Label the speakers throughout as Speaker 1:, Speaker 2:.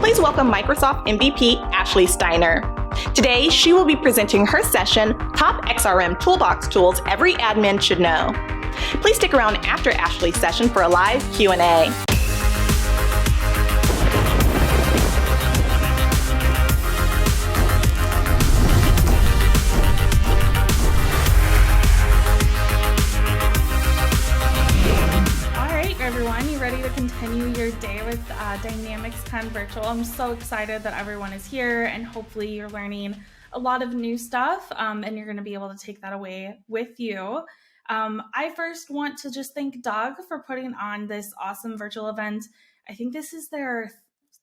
Speaker 1: Please welcome Microsoft MVP Ashley Steiner. Today, she will be presenting her session, Top XRM Toolbox Tools Every Admin Should Know. Please stick around after Ashley's session for a live Q&A.
Speaker 2: Everyone, you ready to continue your day with DynamicsCon Virtual? I'm so excited that everyone is here, and hopefully you're learning a lot of new stuff, and you're going to be able to take that away with you. I first want to just thank Doug for putting on this awesome virtual event. I think this is their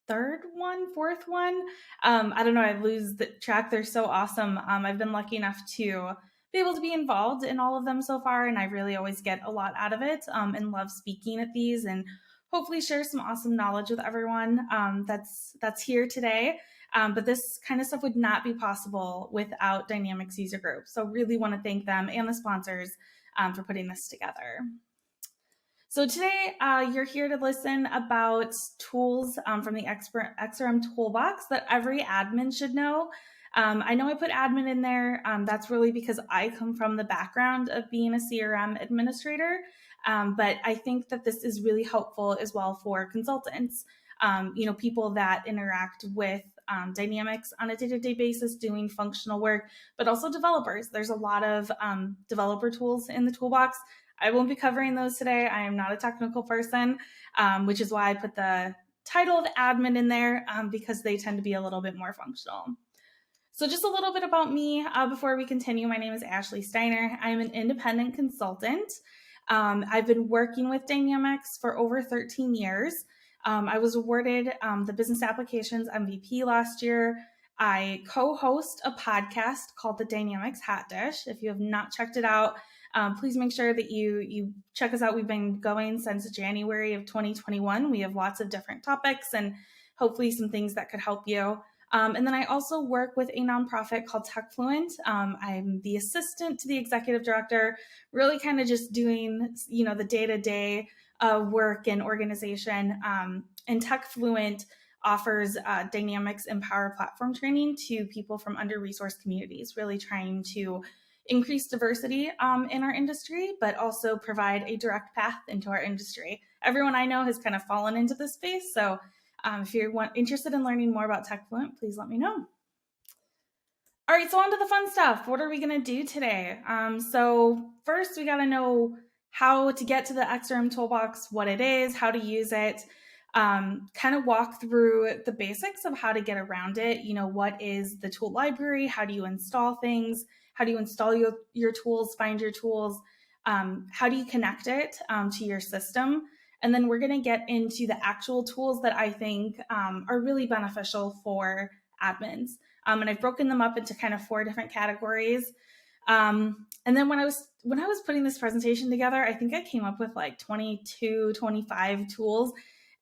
Speaker 2: fourth one. I don't know, I lose the track. They're so awesome. I've been lucky enough to be able to be involved in all of them so far, and I really always get a lot out of it, and love speaking at these and hopefully share some awesome knowledge with everyone that's here today. But this kind of stuff would not be possible without Dynamics User Group. So really want to thank them and the sponsors for putting this together. So today you're here to listen about tools from the XRM Toolbox that every admin should know. I know I put admin in there. That's really because I come from the background of being a CRM administrator, but I think that this is really helpful as well for consultants, people that interact with Dynamics on a day-to-day basis doing functional work, but also developers. There's a lot of developer tools in the toolbox. I won't be covering those today. I am not a technical person, which is why I put the title of admin in there because they tend to be a little bit more functional. So just a little bit about me before we continue. My name is Ashley Steiner. I'm an independent consultant. I've been working with Dynamics for over 13 years. I was awarded the Business Applications MVP last year. I co-host a podcast called the Dynamics Hot Dish. If you have not checked it out, please make sure that you check us out. We've been going since January of 2021. We have lots of different topics and hopefully some things that could help you. And then I also work with a nonprofit called TechFluent. I'm the assistant to the executive director, really kind of just doing, the day-to-day work and organization. And TechFluent offers Dynamics Empower Platform training to people from under-resourced communities, really trying to increase diversity in our industry, but also provide a direct path into our industry. Everyone I know has kind of fallen into this space, so if you're interested in learning more about TechFluent, please let me know. All right, so on to the fun stuff. What are we going to do today? So first, we got to know how to get to the XRM Toolbox, what it is, how to use it, kind of walk through the basics of how to get around it. What is the tool library? How do you install things? How do you install your tools, find your tools? How do you connect it to your system? And then we're going to get into the actual tools that I think are really beneficial for admins. And I've broken them up into kind of 4 different categories. And then when I was putting this presentation together, I think I came up with like 22, 25 tools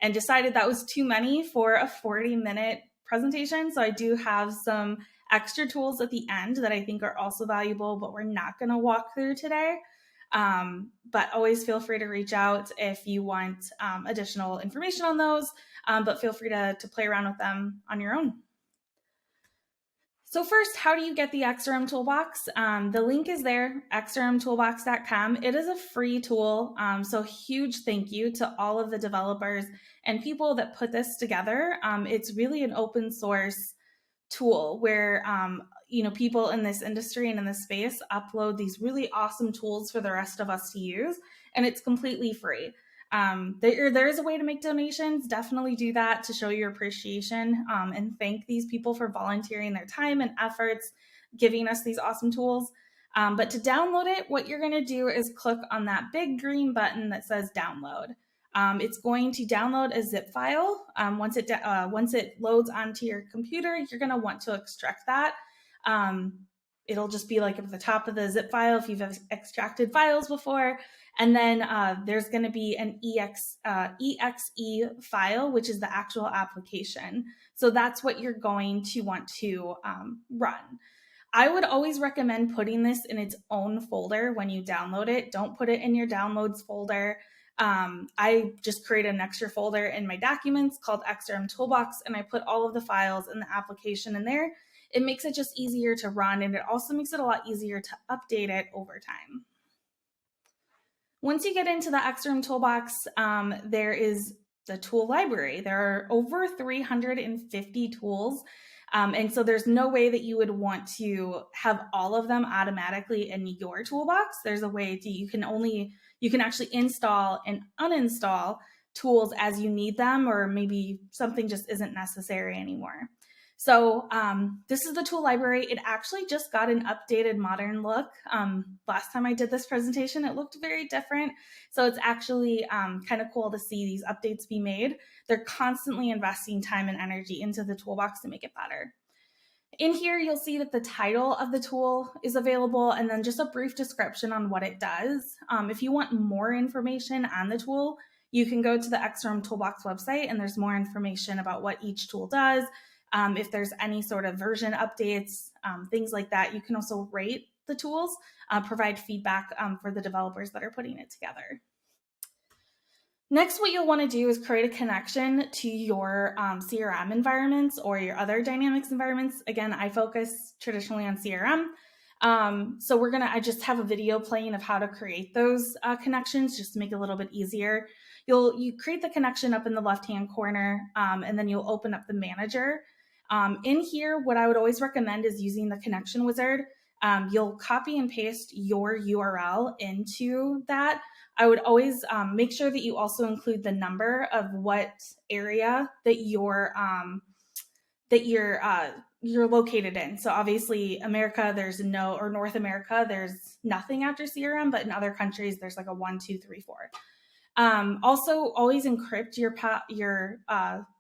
Speaker 2: and decided that was too many for a 40-minute presentation. So I do have some extra tools at the end that I think are also valuable, but we're not going to walk through today. But always feel free to reach out if you want additional information on those, but feel free to play around with them on your own. So first, how do you get the XRM Toolbox? The link is there, xrmtoolbox.com. It is a free tool, so huge thank you to all of the developers and people that put this together. It's really an open source tool where people in this industry and in this space upload these really awesome tools for the rest of us to use, and it's completely free. There is a way to make donations. Definitely do that to show your appreciation and thank these people for volunteering their time and efforts, giving us these awesome tools. But to download it, what you're going to do is click on that big green button that says download. It's going to download a zip file. Once it loads onto your computer, you're going to want to extract that. It'll just be like at the top of the zip file if you've extracted files before. And then there's going to be an exe file, which is the actual application. So that's what you're going to want to run. I would always recommend putting this in its own folder when you download it. Don't put it in your downloads folder. I just created an extra folder in my documents called XRMToolBox, and I put all of the files in the application in there. It makes it just easier to run, and it also makes it a lot easier to update it over time. Once you get into the XRMToolBox, there is the tool library. There are over 350 tools. And so there's no way that you would want to have all of them automatically in your toolbox. There's a way to, you can actually install and uninstall tools as you need them, or maybe something just isn't necessary anymore. So this is the tool library. It actually just got an updated modern look. Last time I did this presentation, it looked very different. So it's actually kind of cool to see these updates be made. They're constantly investing time and energy into the toolbox to make it better. In here, you'll see that the title of the tool is available, and then just a brief description on what it does. If you want more information on the tool, you can go to the XRMToolBox website, and there's more information about what each tool does. If there's any sort of version updates, things like that. You can also rate the tools, provide feedback for the developers that are putting it together. Next, what you'll want to do is create a connection to your CRM environments or your other Dynamics environments. Again, I focus traditionally on CRM. So I just have a video playing of how to create those connections just to make it a little bit easier. You create the connection up in the left-hand corner, and then you'll open up the manager. In here, what I would always recommend is using the connection wizard. You'll copy and paste your URL into that. I would always make sure that you also include the number of what area that you're located in. So obviously America, there's no, or North America, there's nothing after CRM, but in other countries, there's like a 1, 2, 3, 4. Also, always encrypt your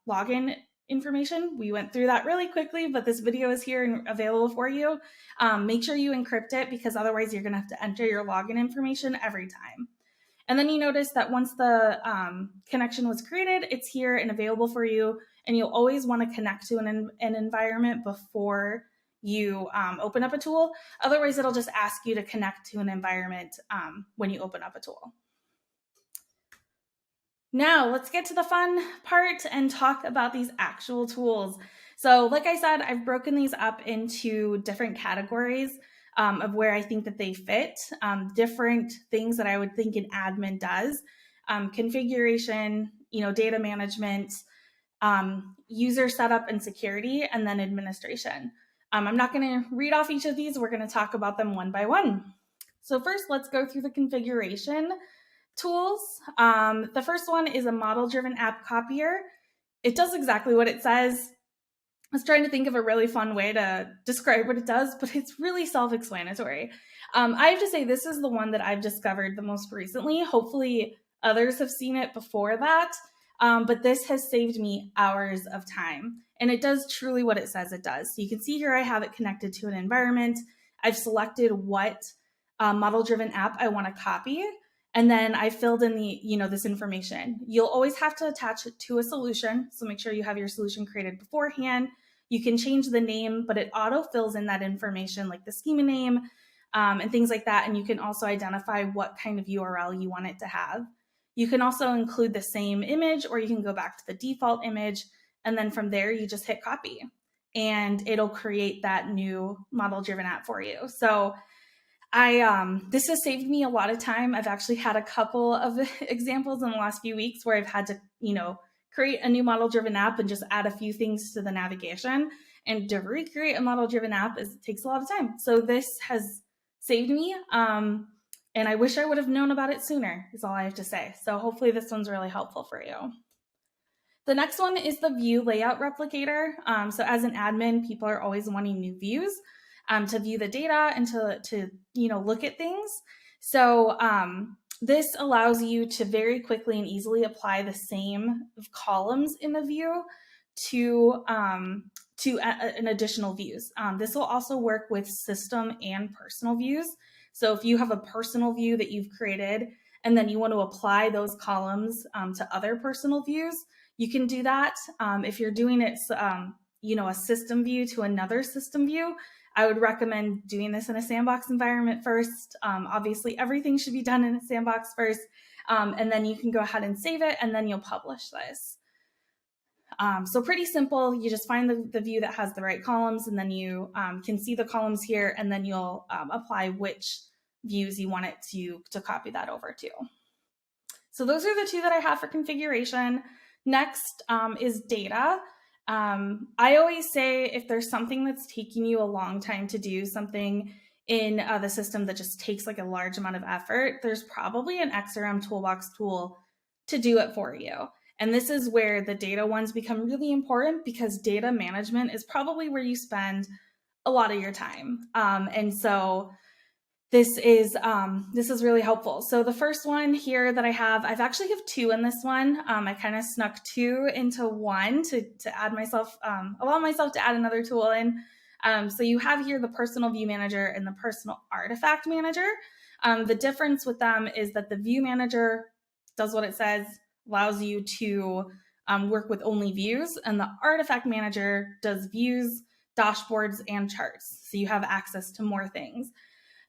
Speaker 2: login information. We went through that really quickly, but this video is here and available for you. Make sure you encrypt it, because otherwise you're going to have to enter your login information every time. And then you notice that once the connection was created, it's here and available for you. And you'll always want to connect to an environment before you open up a tool. Otherwise, it'll just ask you to connect to an environment when you open up a tool. Now let's get to the fun part and talk about these actual tools. So like I said, I've broken these up into different categories of where I think that they fit, different things that I would think an admin does, configuration, data management, user setup and security, and then administration. I'm not going to read off each of these. We're going to talk about them one by one. So first, let's go through the configuration tools. The first one is a model-driven app copier. It does exactly what it says. I was trying to think of a really fun way to describe what it does, but it's really self-explanatory. I have to say this is the one that I've discovered the most recently. Hopefully others have seen it before that, but this has saved me hours of time. And it does truly what it says it does. So you can see here I have it connected to an environment. I've selected what model-driven app I want to copy. And then I filled in this information. You'll always have to attach it to a solution. So make sure you have your solution created beforehand. You can change the name, but it auto fills in that information, like the schema name and things like that. And you can also identify what kind of URL you want it to have. You can also include the same image, or you can go back to the default image. And then from there, you just hit copy and it'll create that new model-driven app for you. So this has saved me a lot of time. I've actually had a couple of examples in the last few weeks where I've had to, create a new model-driven app and just add a few things to the navigation. And to recreate a model-driven app takes a lot of time. So this has saved me, and I wish I would have known about it sooner, is all I have to say. So hopefully this one's really helpful for you. The next one is the view layout replicator. So as an admin, people are always wanting new views. To view the data and to look at things. So this allows you to very quickly and easily apply the same columns in the view to an additional views. This will also work with system and personal views. So if you have a personal view that you've created and then you want to apply those columns to other personal views, you can do that. If you're doing it, a system view to another system view, I would recommend doing this in a sandbox environment first. Obviously, everything should be done in a sandbox first. and then you can go ahead and save it, and then you'll publish this. So pretty simple. You just find the view that has the right columns, and then you can see the columns here, and then you'll apply which views you want it to copy that over to. So those are the two that I have for configuration. Next is data. I always say if there's something that's taking you a long time to do, something in the system that just takes like a large amount of effort, there's probably an XRMToolBox tool to do it for you. And this is where the data ones become really important, because data management is probably where you spend a lot of your time. And so this is really helpful. So the first one here that I actually have two in this one. I kind of snuck two into one to add myself, allow myself to add another tool in. So you have here the personal view manager and the personal artifact manager. The difference with them is that the view manager does what it says, allows you to work with only views, and the artifact manager does views, dashboards, and charts. So you have access to more things.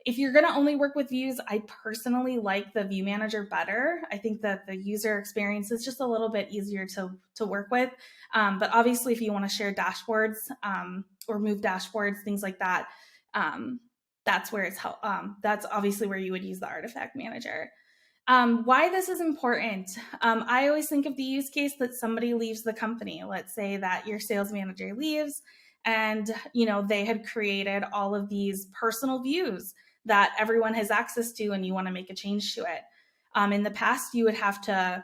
Speaker 2: If you're going to only work with views, I personally like the view manager better. I think that the user experience is just a little bit easier to work with. But obviously, if you want to share dashboards or move dashboards, things like that, that's where that's obviously where you would use the artifact manager. Why this is important. I always think of the use case that somebody leaves the company. Let's say that your sales manager leaves, and they had created all of these personal views that everyone has access to, and you want to make a change to it. In the past, you would have to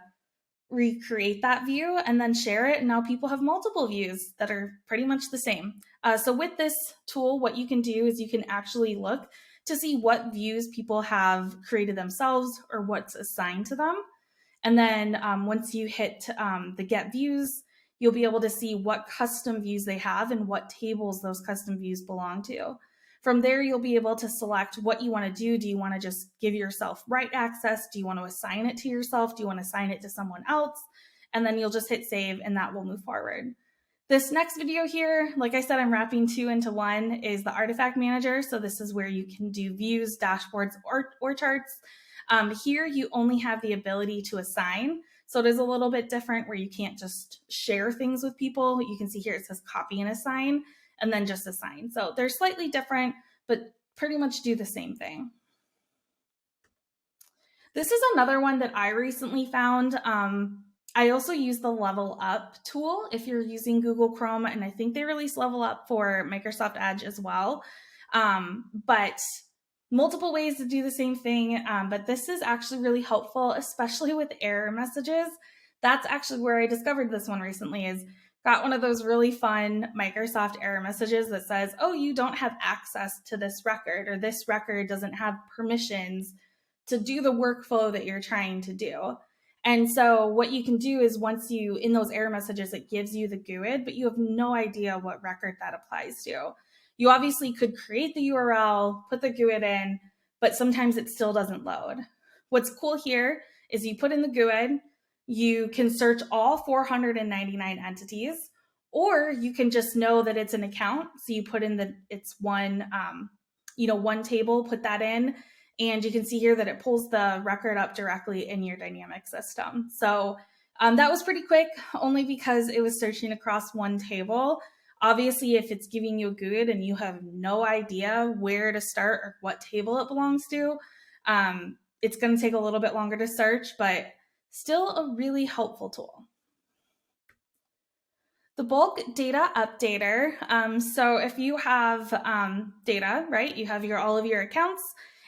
Speaker 2: recreate that view and then share it, and now people have multiple views that are pretty much the same. So with this tool, what you can do is you can actually look to see what views people have created themselves or what's assigned to them. And then once you hit the get views, you'll be able to see what custom views they have and what tables those custom views belong to. From there, you'll be able to select what you want to do. Do you want to just give yourself write access? Do you want to assign it to yourself? Do you want to assign it to someone else? And then you'll just hit save, and that will move forward. This next video here, like I said, I'm wrapping two into one, is the artifact manager. So this is where you can do views, dashboards, or charts. Here, you only have the ability to assign. So it is a little bit different where you can't just share things with people. You can see here it says copy and assign, and then just assign. So they're slightly different, but pretty much do the same thing. This is another one that I recently found. I also use the Level Up tool if you're using Google Chrome, and I think they released Level Up for Microsoft Edge as well. But multiple ways to do the same thing, but this is actually really helpful, especially with error messages. That's actually where I discovered this one recently, is got one of those really fun Microsoft error messages that says, oh, you don't have access to this record, or this record doesn't have permissions to do the workflow that you're trying to do. And so what you can do is once you, in those error messages, it gives you the GUID, but you have no idea what record that applies to. You obviously could create the URL, put the GUID in, but sometimes it still doesn't load. What's cool here is you put in the GUID, you can search all 499 entities, or you can just know that it's an account. So you put in it's one, one table, put that in, and you can see here that it pulls the record up directly in your Dynamics system. So that was pretty quick, only because it was searching across one table. Obviously, if it's giving you a GUID and you have no idea where to start or what table it belongs to, it's going to take a little bit longer to search, but still a really helpful tool. The bulk data updater. So if you have data, right, you have all of your accounts,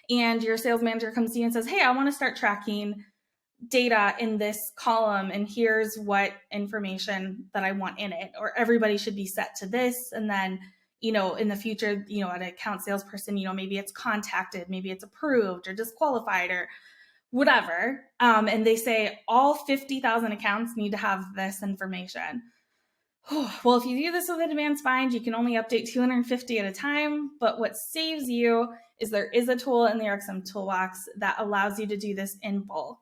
Speaker 2: and your sales manager comes to you and says, hey, I want to start tracking data in this column, and here's what information that I want in it, or everybody should be set to this. And then, in the future, an account salesperson, maybe it's contacted, maybe it's approved or disqualified or whatever. And they say all 50,000 accounts need to have this information. Well, if you do this with advanced find, you can only update 250 at a time. But what saves you is there is a tool in the XRMToolBox that allows you to do this in bulk.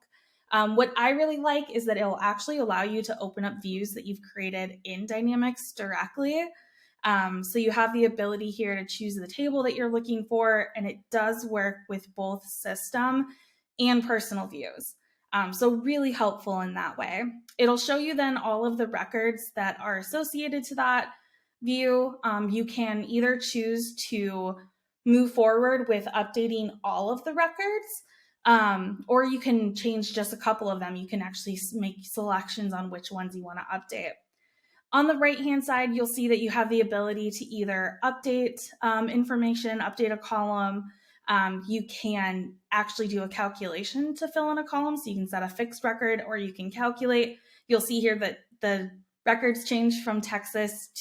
Speaker 2: What I really like is that it will actually allow you to open up views that you've created in Dynamics directly. So you have the ability here to choose the table that you're looking for, and it does work with both system and personal views. So really helpful in that way. It'll show you then all of the records that are associated to that view. You can either choose to move forward with updating all of the records, or you can change just a couple of them. You can actually make selections on which ones you want to update. On the right-hand side, you'll see that you have the ability to either update information, update a column. You can actually do a calculation to fill in a column. So you can set a fixed record or you can calculate. You'll see here that the records change from TX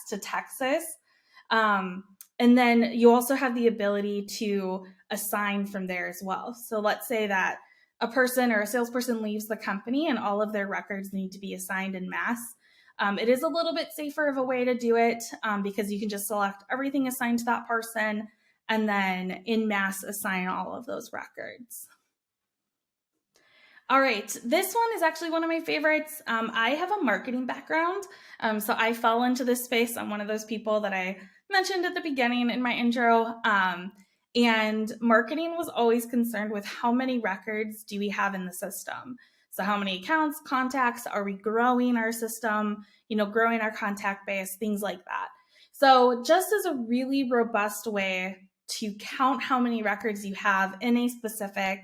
Speaker 2: to Texas. And then you also have the ability to assign from there as well. So let's say that a person or a salesperson leaves the company and all of their records need to be assigned en masse. It is a little bit safer of a way to do it because you can just select everything assigned to that person and then en masse assign all of those records. All right, this one is actually one of my favorites. I have a marketing background, so I fell into this space. I'm one of those people that I mentioned at the beginning in my intro, and marketing was always concerned with how many records do we have in the system. So how many accounts, contacts, are we growing our system, growing our contact base, things like that. So just as a really robust way to count how many records you have in a specific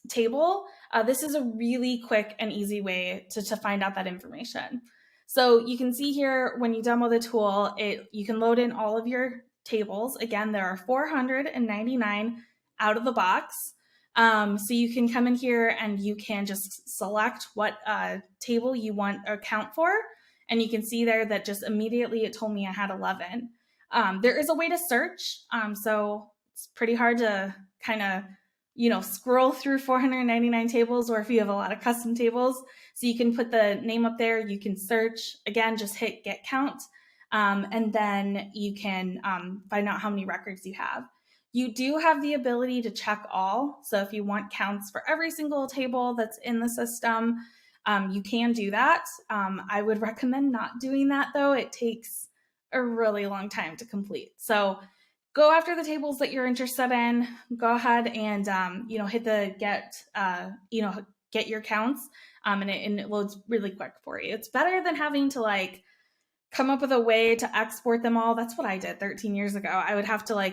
Speaker 2: table, this is a really quick and easy way to find out that information. So you can see here when you demo the tool, you can load in all of your tables. Again, there are 499 out of the box. So you can come in here and you can just select what table you want to account for. And you can see there that just immediately it told me I had 11. There is a way to search. So it's pretty hard to kind of, scroll through 499 tables, or if you have a lot of custom tables. So you can put the name up there, you can search, again, just hit get count. And then you can find out how many records you have. You do have the ability to check all. So if you want counts for every single table that's in the system, you can do that. I would recommend not doing that though. It takes a really long time to complete. So go after the tables that you're interested in. Go ahead and hit the get your counts, and it loads really quick for you. It's better than having to come up with a way to export them all. That's what I did 13 years ago. I would have to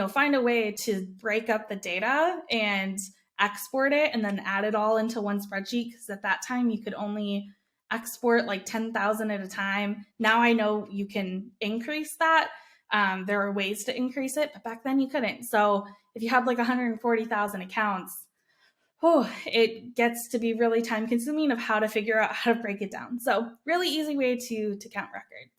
Speaker 2: find a way to break up the data and export it and then add it all into one spreadsheet, because at that time you could only export 10,000 at a time. Now I know you can increase that. There are ways to increase it, but back then you couldn't. So if you have 140,000 accounts, it gets to be really time consuming of how to figure out how to break it down. So really easy way to count records.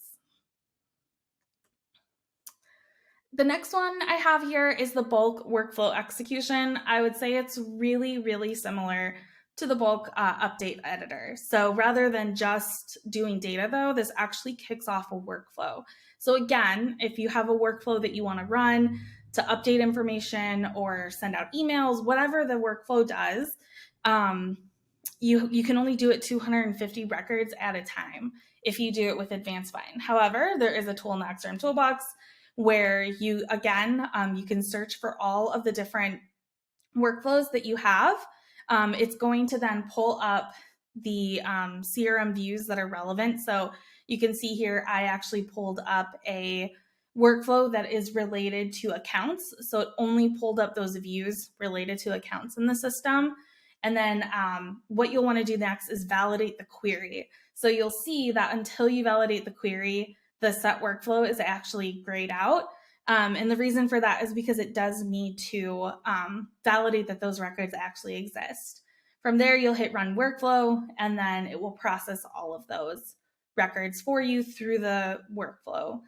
Speaker 2: The next one I have here is the bulk workflow execution. I would say it's really, really similar to the bulk update editor. So rather than just doing data though, this actually kicks off a workflow. So again, if you have a workflow that you want to run to update information or send out emails, whatever the workflow does, you can only do it 250 records at a time if you do it with Advanced Find. However, there is a tool in the XRMToolBox where you can search for all of the different workflows that you have. It's going to then pull up the CRM views that are relevant. So you can see here, I actually pulled up a workflow that is related to accounts. So it only pulled up those views related to accounts in the system. And then what you'll want to do next is validate the query. So you'll see that until you validate the query, the set workflow is actually grayed out. And the reason for that is because it does need to validate that those records actually exist. From there, you'll hit run workflow, and then it will process all of those records for you through the workflow.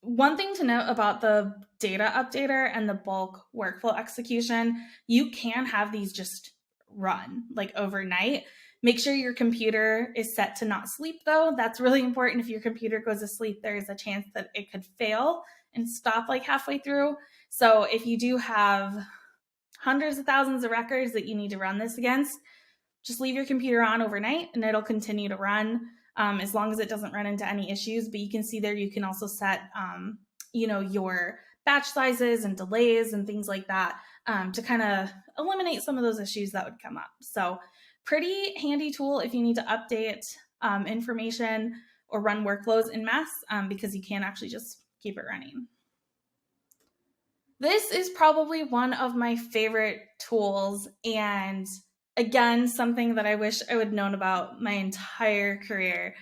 Speaker 2: One thing to note about the data updater and the bulk workflow execution, you can have these just run overnight. Make sure your computer is set to not sleep though. That's really important. If your computer goes to sleep, there's a chance that it could fail and stop halfway through. So if you do have hundreds of thousands of records that you need to run this against, just leave your computer on overnight and it'll continue to run as long as it doesn't run into any issues. But you can see there, you can also set, your batch sizes and delays and things like that to kind of eliminate some of those issues that would come up. So pretty handy tool if you need to update information or run workflows en masse, because you can actually just keep it running. This is probably one of my favorite tools, and again, something that I wish I would have known about my entire career,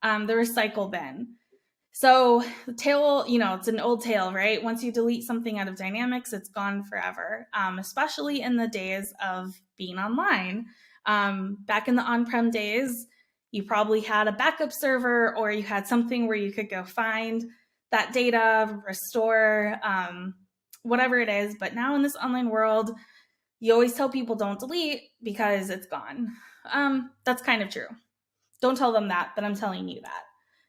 Speaker 2: the recycle bin. So the tail, it's an old tale, right? Once you delete something out of Dynamics, it's gone forever, especially in the days of being online. Back in the on-prem days, you probably had a backup server, or you had something where you could go find that data, restore, whatever it is. But now in this online world, you always tell people don't delete because it's gone. That's kind of true. Don't tell them that, but I'm telling you that.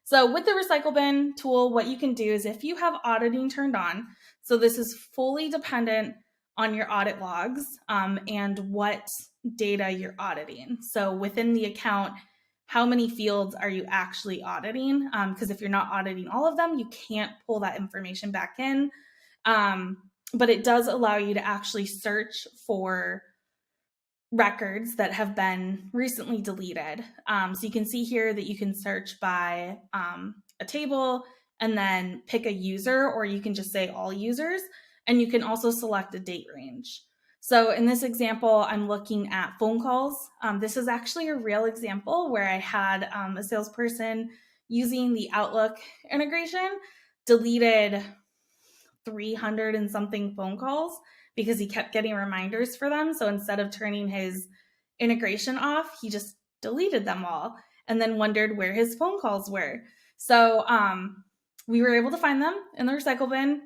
Speaker 2: So with the recycle bin tool, what you can do is if you have auditing turned on, so this is fully dependent on your audit logs and what data you're auditing. So within the account, how many fields are you actually auditing? Because if you're not auditing all of them, you can't pull that information back in. But it does allow you to actually search for records that have been recently deleted. So you can see here that you can search by a table and then pick a user, or you can just say all users, and you can also select a date range. So in this example, I'm looking at phone calls. This is actually a real example where I had a salesperson using the Outlook integration deleted 300 and something phone calls because he kept getting reminders for them. So instead of turning his integration off, he just deleted them all and then wondered where his phone calls were. So we were able to find them in the recycle bin,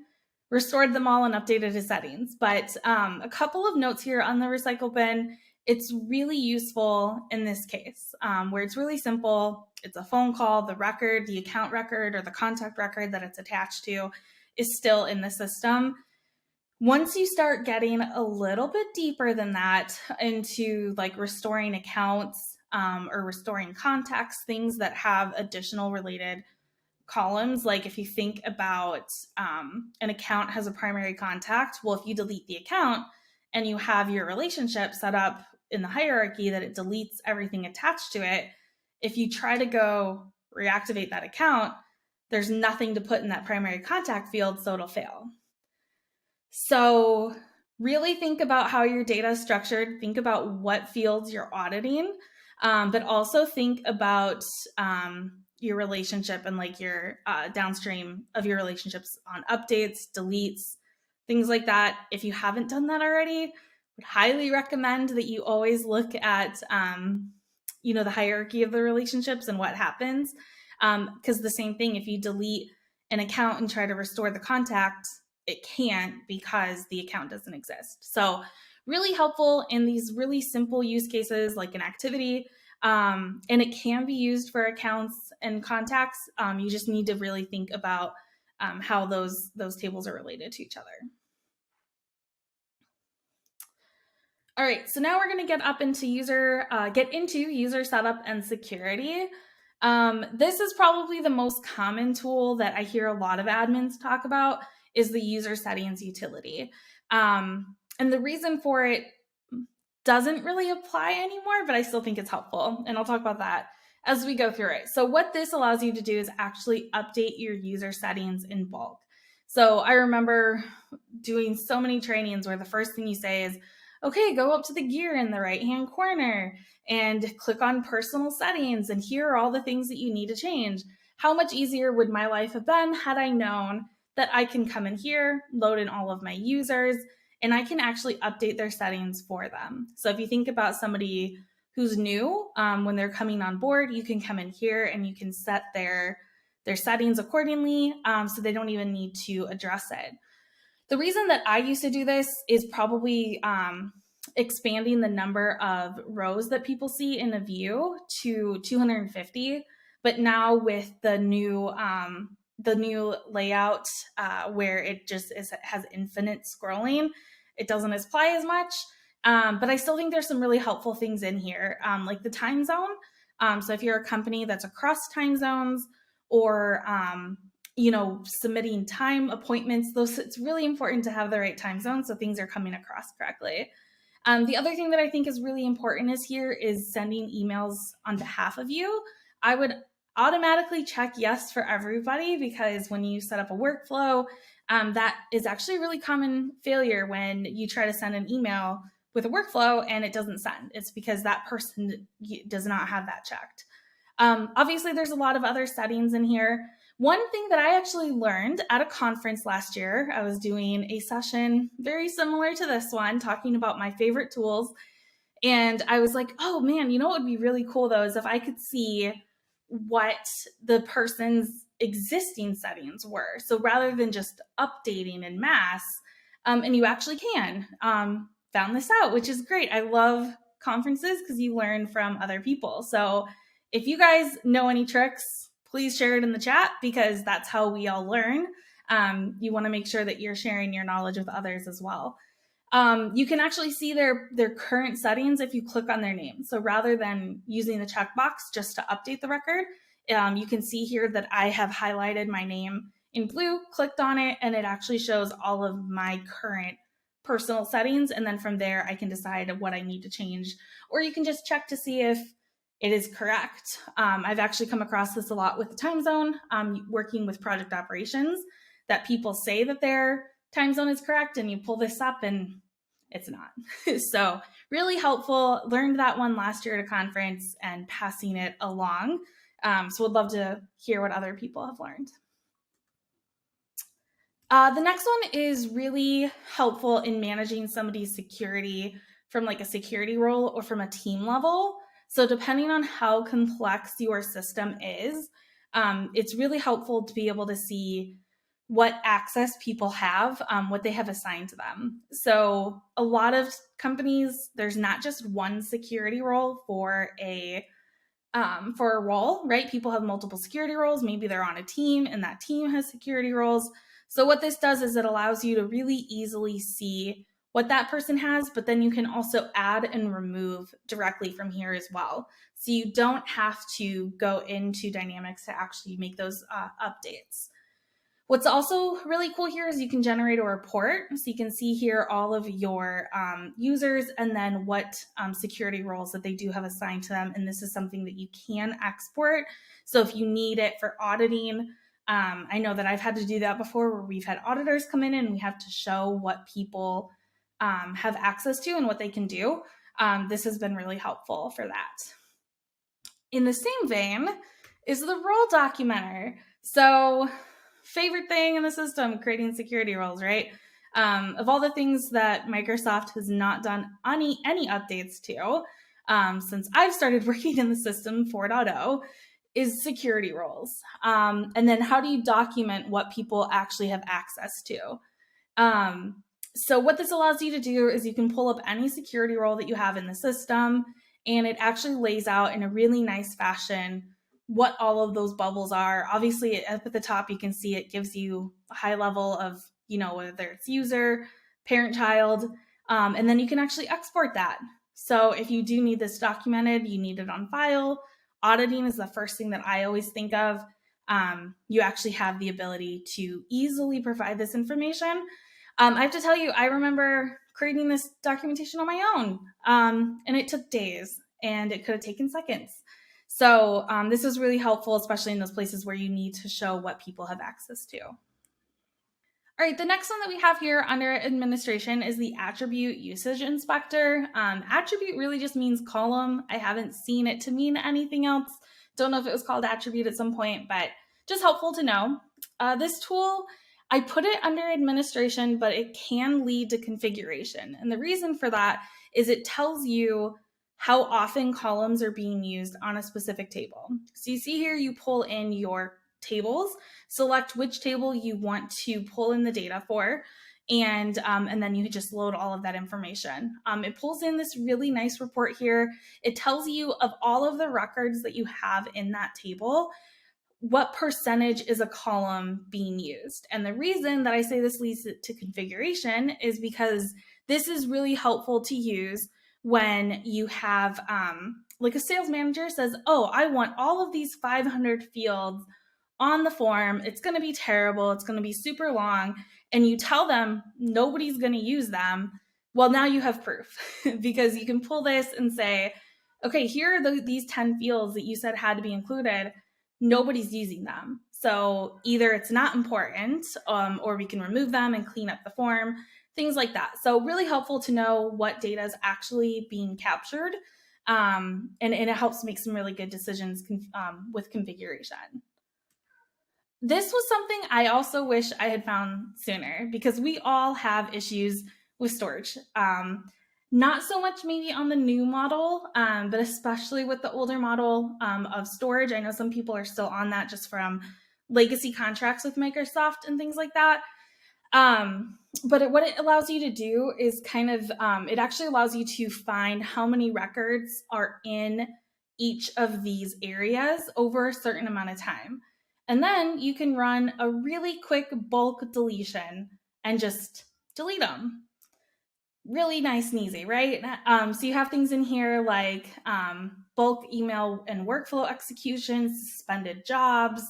Speaker 2: restored them all, and updated his settings. But a couple of notes here on the recycle bin. It's really useful in this case where it's really simple. It's a phone call, the record, the account record, or the contact record that it's attached to is still in the system. Once you start getting a little bit deeper than that into like restoring accounts or restoring contacts, things that have additional related columns, like if you think about an account has a primary contact, well, if you delete the account and you have your relationship set up in the hierarchy that it deletes everything attached to it, if you try to go reactivate that account, there's nothing to put in that primary contact field, so it'll fail. So really think about how your data is structured. Think about what fields you're auditing, but also think about your relationship and like your downstream of your relationships on updates, deletes, things like that. If you haven't done that already, I would highly recommend that you always look at the hierarchy of the relationships and what happens. Because the same thing, if you delete an account and try to restore the contact, it can't because the account doesn't exist. So really helpful in these really simple use cases like an activity. And it can be used for accounts and contacts. You just need to really think about how those tables are related to each other. All right, so now we're going to get into user setup and security. This is probably the most common tool that I hear a lot of admins talk about is the user settings utility. And the reason for it doesn't really apply anymore, but I still think it's helpful. And I'll talk about that as we go through it. So what this allows you to do is actually update your user settings in bulk. So I remember doing so many trainings where the first thing you say is, okay, go up to the gear in the right-hand corner and click on personal settings. And here are all the things that you need to change. How much easier would my life have been had I known that I can come in here, load in all of my users, and I can actually update their settings for them. So if you think about somebody who's new, when they're coming on board, you can come in here and you can set their settings accordingly so they don't even need to address it. The reason that I used to do this is probably expanding the number of rows that people see in a view to 250. But now with the new layout where it just has infinite scrolling, it doesn't apply as much. But I still think there's some really helpful things in here, like the time zone. So if you're a company that's across time zones or submitting time appointments. It's really important to have the right time zone so things are coming across correctly. The other thing that I think is really important is sending emails on behalf of you. I would automatically check yes for everybody, because when you set up a workflow, that is actually a really common failure when you try to send an email with a workflow and it doesn't send. It's because that person does not have that checked. Obviously, there's a lot of other settings in here. One thing that I actually learned at a conference last year, I was doing a session very similar to this one, talking about my favorite tools. And I was like, oh man, what would be really cool though is if I could see what the person's existing settings were. So rather than just updating en masse, and you actually can, found this out, which is great. I love conferences because you learn from other people. So if you guys know any tricks, please share it in the chat, because that's how we all learn. You want to make sure that you're sharing your knowledge with others as well. You can actually see their current settings if you click on their name. So rather than using the checkbox just to update the record, you can see here that I have highlighted my name in blue, clicked on it, and it actually shows all of my current personal settings. And then from there, I can decide what I need to change, or you can just check to see if it is correct. I've actually come across this a lot with the time zone, working with project operations, that people say that their time zone is correct, and you pull this up and it's not. So really helpful. Learned that one last year at a conference and passing it along. So would love to hear what other people have learned. The next one is really helpful in managing somebody's security from like a security role or from a team level. So depending on how complex your system is, it's really helpful to be able to see what access people have, what they have assigned to them. So a lot of companies, there's not just one security role for a role, right? People have multiple security roles. Maybe they're on a team and that team has security roles. So what this does is it allows you to really easily see what that person has, but then you can also add and remove directly from here as well. So you don't have to go into Dynamics to actually make those updates. What's also really cool here is you can generate a report. So you can see here all of your users and then what security roles that they do have assigned to them. And this is something that you can export. So if you need it for auditing, I know that I've had to do that before, where we've had auditors come in and we have to show what people have access to and what they can do. This has been really helpful for that. In the same vein is the role documenter. So favorite thing in the system, creating security roles, right? Of all the things that Microsoft has not done any updates to since I've started working in the system 4.0 is security roles. And then how do you document what people actually have access to? So what this allows you to do is you can pull up any security role that you have in the system, and it actually lays out in a really nice fashion what all of those bubbles are. Obviously, up at the top, you can see it gives you a high level of, whether it's user, parent, child, and then you can actually export that. So if you do need this documented, you need it on file. Auditing is the first thing that I always think of. You actually have the ability to easily provide this information. I have to tell you, I remember creating this documentation on my own, and it took days, and it could have taken seconds. So this is really helpful, especially in those places where you need to show what people have access to. All right, the next one that we have here under administration is the attribute usage inspector. Attribute really just means column. I haven't seen it to mean anything else. Don't know if it was called attribute at some point, but just helpful to know. This tool, I put it under administration, but it can lead to configuration. And the reason for that is it tells you how often columns are being used on a specific table. So you see here, you pull in your tables, select which table you want to pull in the data for, and then you just load all of that information. It pulls in this really nice report here. It tells you of all of the records that you have in that table, what percentage is a column being used. And the reason that I say this leads to configuration is because this is really helpful to use when you have, like a sales manager says, oh, I want all of these 500 fields on the form. It's going to be terrible. It's going to be super long. And you tell them nobody's going to use them. Well, now you have proof because you can pull this and say, okay, here are these 10 fields that you said had to be included. Nobody's using them. So either it's not important, or we can remove them and clean up the form, things like that. So really helpful to know what data is actually being captured. And it helps make some really good decisions with configuration. This was something I also wish I had found sooner because we all have issues with storage. Not so much maybe on the new model, but especially with the older model of storage. I know some people are still on that just from legacy contracts with Microsoft and things like that. But what it allows you to do is kind of, it actually allows you to find how many records are in each of these areas over a certain amount of time. And then you can run a really quick bulk deletion and just delete them. Really nice and easy, right? So you have things in here like bulk email and workflow executions, suspended jobs,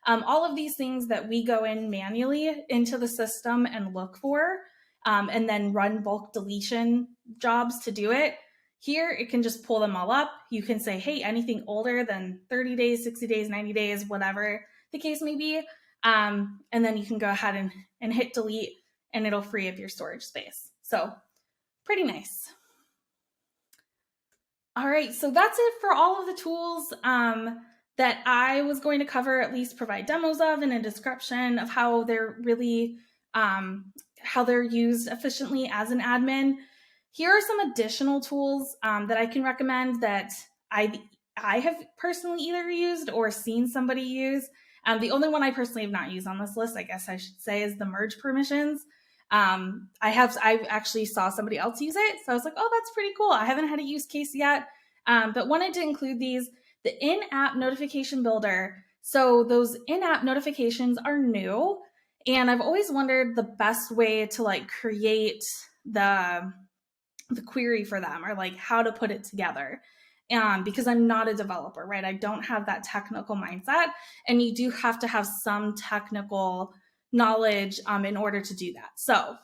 Speaker 2: all of these things that we go in manually into the system and look for, and then run bulk deletion jobs to do it. Here, it can just pull them all up. You can say, hey, anything older than 30 days, 60 days, 90 days, whatever the case may be. And then you can go ahead and hit delete, and it'll free up your storage space. So pretty nice. All right, so that's it for all of the tools that I was going to cover, at least provide demos of and a description of how they're really, how they're used efficiently as an admin. Here are some additional tools that I can recommend that I have personally either used or seen somebody use. The only one I personally have not used on this list, I guess I should say, is the merge permissions. I actually saw somebody else use it. So I was like, oh, that's pretty cool. I haven't had a use case yet, but wanted to include these. The in-app notification builder. So those in-app notifications are new. And I've always wondered the best way to like create the query for them, or like how to put it together. Because I'm not a developer, right? I don't have that technical mindset. And you do have to have some technical knowledge in order to do that. So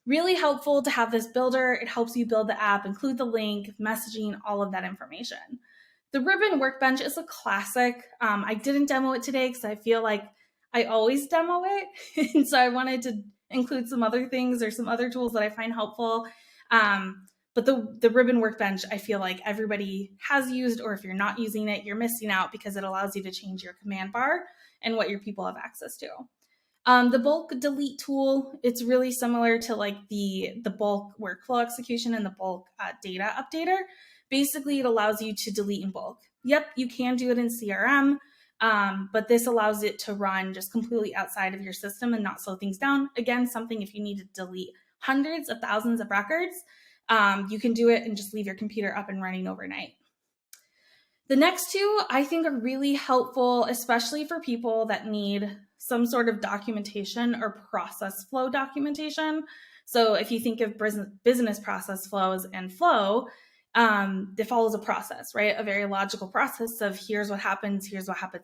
Speaker 2: really helpful to have this builder. It helps you build the app, include the link, messaging, all of that information. The ribbon workbench is a classic. I didn't demo it today because I feel like I always demo it. And so I wanted to include some other things or some other tools that I find helpful. But the ribbon workbench, I feel like everybody has used, or if you're not using it, you're missing out because it allows you to change your command bar and what your people have access to. The bulk delete tool, it's really similar to like the bulk workflow execution and the bulk data updater. Basically, it allows you to delete in bulk. Yep, you can do it in CRM, but this allows it to run just completely outside of your system and not slow things down. Again, something if you need to delete hundreds of thousands of records, you can do it and just leave your computer up and running overnight. The next two I think are really helpful, especially for people that need some sort of documentation or process flow documentation. So if you think of business process flows and flow, it follows a process, right? A very logical process of here's what happens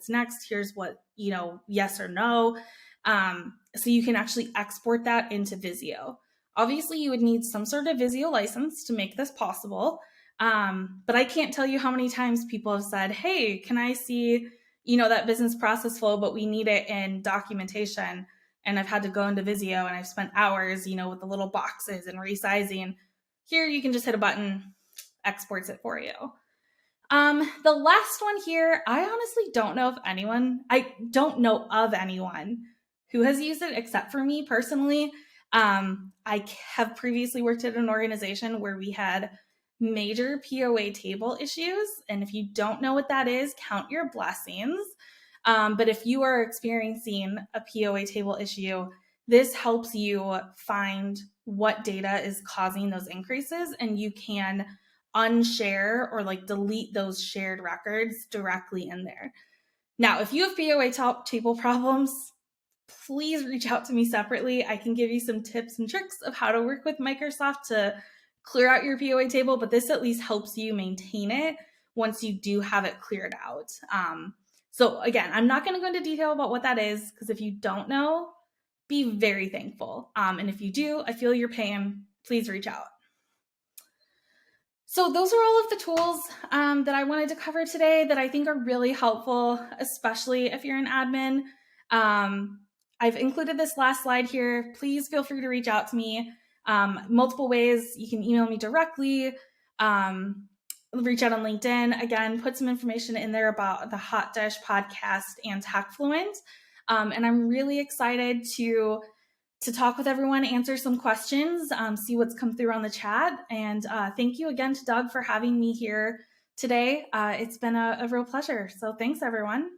Speaker 2: next, here's what, yes or no. So you can actually export that into Visio. Obviously, you would need some sort of Visio license to make this possible. But I can't tell you how many times people have said, hey, can I see, that business process flow, but we need it in documentation. And I've had to go into Visio and I've spent hours, with the little boxes and resizing. Here, you can just hit a button, exports it for you. The last one here, I honestly don't know of anyone who has used it except for me personally. I have previously worked at an organization where we had major POA table issues. And if you don't know what that is, count your blessings. But if you are experiencing a POA table issue, this helps you find what data is causing those increases, and you can unshare or like delete those shared records directly in there. Now, if you have POA table problems, please reach out to me separately. I can give you some tips and tricks of how to work with Microsoft to clear out your POA table, but this at least helps you maintain it once you do have it cleared out. So again, I'm not going to go into detail about what that is, because if you don't know, be very thankful. And if you do, I feel your pain, please reach out. So those are all of the tools that I wanted to cover today that I think are really helpful, especially if you're an admin. I've included this last slide here. Please feel free to reach out to me. Multiple ways. You can email me directly, reach out on LinkedIn. Again, put some information in there about the Hot Dish podcast and TechFluent. And I'm really excited to talk with everyone, answer some questions, see what's come through on the chat. And thank you again to Doug for having me here today. It's been a real pleasure. So thanks, everyone.